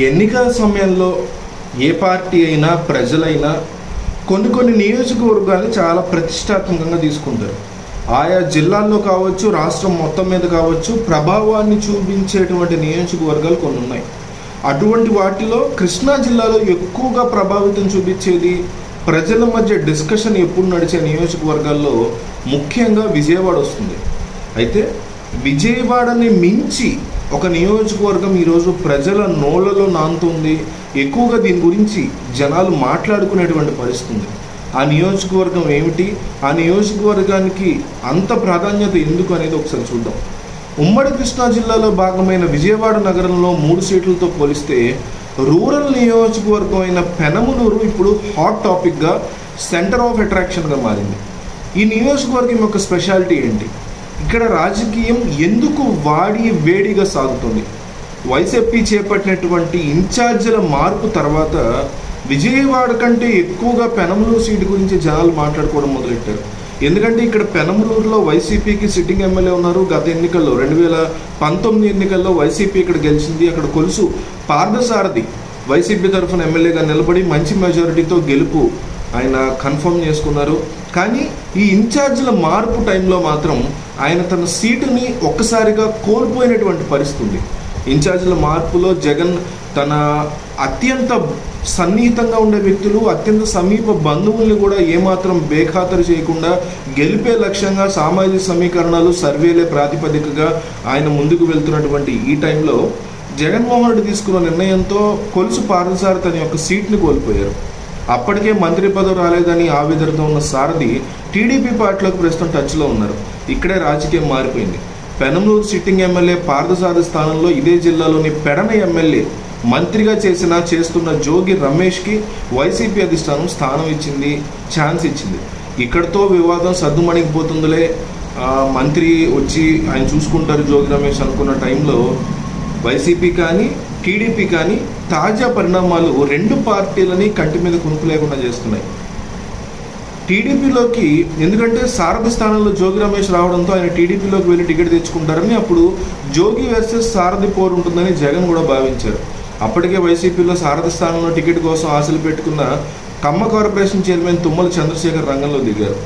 ఎన్నికల సమయంలో ఏ పార్టీ అయినా ప్రజలైనా కొన్ని నియోజకవర్గాలు చాలా ప్రతిష్టాత్మకంగా తీసుకుంటారు. ఆయా జిల్లాల్లో కావచ్చు, రాష్ట్రం మొత్తం మీద కావచ్చు, ప్రభావాన్ని చూపించేటువంటి నియోజకవర్గాలు కొన్ని ఉన్నాయి. అటువంటి వాటిలో కృష్ణా జిల్లాలో ఎక్కువగా ప్రభావితం చూపించేది, ప్రజల మధ్య డిస్కషన్ ఎప్పుడు నడిచే నియోజకవర్గాల్లో ముఖ్యంగా విజయవాడ వస్తుంది. అయితే విజయవాడని మించి ఒక నియోజకవర్గం ఈరోజు ప్రజల నోళ్ళలో నానుతుంది. ఎక్కువగా దీని గురించి జనాలు మాట్లాడుకునేటువంటి పరిస్థితి. ఆ నియోజకవర్గం ఏమిటి, ఆ నియోజకవర్గానికి అంత ప్రాధాన్యత ఎందుకు అనేది ఒకసారి చూద్దాం. ఉమ్మడి కృష్ణా జిల్లాలో భాగమైన విజయవాడ నగరంలో 3 సీట్లతో పోలిస్తే రూరల్ నియోజకవర్గం అయిన పెనమలూరు ఇప్పుడు హాట్ టాపిక్గా, సెంటర్ ఆఫ్ అట్రాక్షన్గా మారింది. ఈ నియోజకవర్గం యొక్క స్పెషాలిటీ ఏంటి, ఇక్కడ రాజకీయం ఎందుకు వేడిగా సాగుతుంది? వైసీపీ చేపట్టినటువంటి ఇన్ఛార్జీల మార్పు తర్వాత విజయవాడ కంటే ఎక్కువగా పెనమలూరు సీటు గురించి జనాలు మాట్లాడుకోవడం మొదలెట్టారు. ఎందుకంటే ఇక్కడ పెనమలూరులో వైసీపీకి సిట్టింగ్ ఎమ్మెల్యే ఉన్నారు. గత ఎన్నికల్లో 2019 ఎన్నికల్లో వైసీపీ ఇక్కడ గెలిచింది. అక్కడ కొలుసు పార్థసారథి వైసీపీ తరఫున ఎమ్మెల్యేగా నిలబడి మంచి మెజారిటీతో గెలుపు ఆయన కన్ఫర్మ్ చేసుకున్నారు. కానీ ఈ ఇన్ఛార్జీల మార్పు టైంలో మాత్రం ఆయన తన సీటుని ఒక్కసారిగా కోల్పోయినటువంటి పరిస్థితి ఉంది. ఇన్ఛార్జీల మార్పులో జగన్ తన అత్యంత సన్నిహితంగా ఉండే వ్యక్తులు, అత్యంత సమీప బంధువుల్ని కూడా ఏమాత్రం బేఖాతరు చేయకుండా గెలిపే లక్ష్యంగా సామాజిక సమీకరణాలు, సర్వేలే ప్రాతిపదికగా ఆయన ముందుకు వెళ్తున్నటువంటి ఈ టైంలో జగన్మోహన్ రెడ్డి తీసుకున్న నిర్ణయంతో కొలుసు పార్థసారథి తన యొక్క సీట్ని కోల్పోయారు. అప్పటికే మంత్రి పదవి రాలేదని ఆవేదనతో ఉన్న సారథి టీడీపీ పార్టీలోకి ప్రస్తుతం టచ్లో ఉన్నారు. ఇక్కడే రాజకీయం మారిపోయింది. పెనమలూరు సిట్టింగ్ ఎమ్మెల్యే పార్థసారథి స్థానంలో ఇదే జిల్లాలోని పెడన ఎమ్మెల్యే మంత్రిగా చేస్తున్న జోగి రమేష్కి వైసీపీ అధిష్టానం స్థానం ఇచ్చింది, ఛాన్స్ ఇచ్చింది. ఇక్కడితో వివాదం సద్దుమణిగిపోతుందిలే, మంత్రి వచ్చి ఆయన చూసుకుంటారు జోగి రమేష్ అనుకున్న టైంలో వైసీపీ కానీ టీడీపీ కానీ తాజా పరిణామాలు 2 పార్టీలని కంటి మీద కునుకు లేకుండా చేస్తున్నాయి. టీడీపీలోకి ఎందుకంటే సారథి స్థానంలో జోగి రమేష్ రావడంతో ఆయన టీడీపీలోకి వెళ్ళి టికెట్ తెచ్చుకుంటారని, అప్పుడు జోగి వర్సెస్ సారథి పోరు ఉంటుందని జగన్ కూడా భావించారు. అప్పటికే వైసీపీలో సారథి స్థానంలో టికెట్ కోసం ఆశలు పెట్టుకున్న కమ్మ కార్పొరేషన్ చైర్మన్ తుమ్మల చంద్రశేఖర్ రంగంలో దిగారు.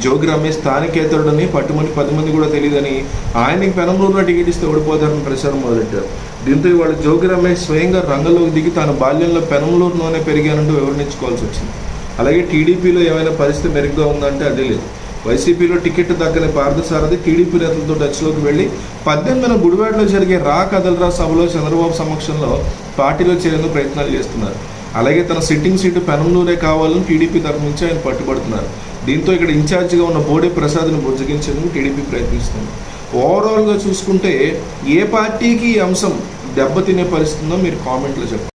జోగి రమేష్ స్థానికేతరుడని, పట్టుమని 10 మంది కూడా తెలియదని, ఆయనకి పెనమలూరులో టికెట్ ఇస్తే ఓడిపోతారని ప్రచారం మొదలెట్టారు. దీంతో ఇవాళ జోగి రమేష్ స్వయంగా రంగంలోకి దిగి తాను బాల్యంలో పెనమలూరులోనే పెరిగానంటూ వివరించుకోవాల్సి వచ్చింది. అలాగే టీడీపీలో ఏమైనా పరిస్థితి మెరుగ్గా ఉందంటే అదే లేదు. వైసీపీలో టికెట్ దక్కని పార్థసారథి టీడీపీ నేతలతో టచ్లోకి వెళ్ళి 18న గుడివాడలో జరిగే రా కదలరా సభలో చంద్రబాబు సమక్షంలో పార్టీలో చేరేందుకు ప్రయత్నాలు చేస్తున్నారు. అలాగే తన సిట్టింగ్ సీటు పెనమలూరే కావాలని టీడీపీ తరఫు నుంచి ఆయన పట్టుబడుతున్నారు. దీంతో ఇక్కడ ఇన్ఛార్జిగా ఉన్న బోడే ప్రసాద్ని బుజ్జగించేందుకు టీడీపీ ప్రయత్నిస్తుంది. ఓవరాల్గా చూసుకుంటే ఏ పార్టీకి ఈ అంశం దెబ్బతినే పరిస్థితుందో మీరు కామెంట్లో చెప్పండి.